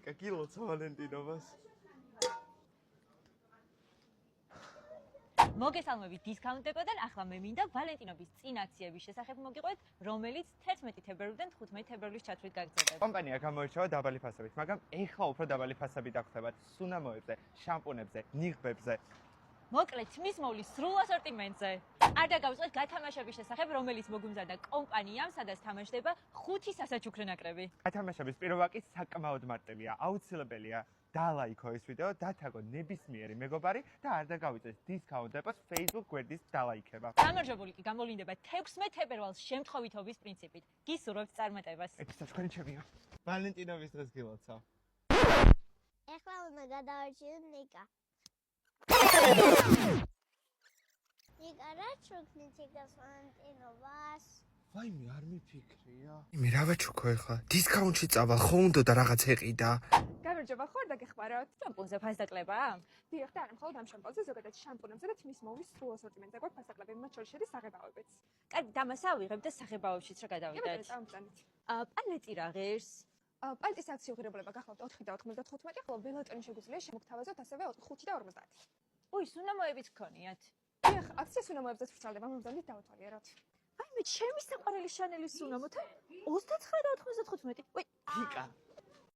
ვიკა გილოცა ვალენტინობას. მოგესალმებით დისკაუნტებიდან, ახლა მე მინდა ვალენტინობის წინ აქციების შესახებ მოგიყვეთ, რომელიც 11 თებერვლიდან 15 თებერვლის ჩათვლით გაგრძელდება. კომპანია გამოირჩევა დაბალი ფასებით, მაგრამ ეხლა უფრო დაბალი ფასები დაგხვდებათ სუნამოებზე, შამპუნებზე, ნიღბებზე. მოკლედ, თმის მოვლის სრულ ასორტიმენტზე. არ დაგავიწყეთ გათამაშების შესახებ, რომელიც მოგუმზადა კომპანიამ, სადაც თამაშდება 5 სასაჩუქრე ნაკრები. გათამაშების პირობა კი საკმაოდ მარტივია. აუცილებელია დალაიქო ეს ვიდეო, დათაგო ნებისმიერი მეგობარი და არ დაგავიწყეთ დისკაუნტებს Facebook გვერდის დალაიქება. გამარჯვებული კი გამოვლინდება 16 თებერვალს შემთხვევითობის პრინციპით. გისურვებთ წარმატებას. ეპიზოდი თქვენი ჩემია. ვალენტინობის დღეს გილოცავ. ეხლა უნდა გადავარჩიოთ ნიკა. ნიკა რა ჩუქნით იგას ვალენტინობას? ვაიმე, არ მიფიქრია. მე რა ვაჩუქო ეხლა? დისკაუნტში წავალ, ხო უნდა და რაღაც ეყიდა. გამარჯობა, ხარ დაგეხმაროთ? შამპუნზე ფასდაკლება? დიახ, და არა მხოლოდ ამ შამპუნზე, ზოგადად შამპუნებზე და თმის მოვლის სრულ ასორტიმენტზე გვაქვს ფასდაკლები, მათ შორის შედის საღებავებიც. კარგი, დამას ავიღებ და საღებავებშიც რა გადავიდეთ. წამწანით. პალეტი რა ღირს? პალტის აქცია ღირებულება გახლავთ 4 და 95, ხოლო ველატონი შეგვიძლია შემოგთავაზოთ ასევე 5 და 50. უი, სუნამოებიც გქონიათ. დიახ, აქცია სუნამოებზეც ვრცელდება, მომდევნით დავთვალიეროთ. აი მე ჩემი საყვარელი შანელის სუნამოთა 29 და 95. უი, ვიკა,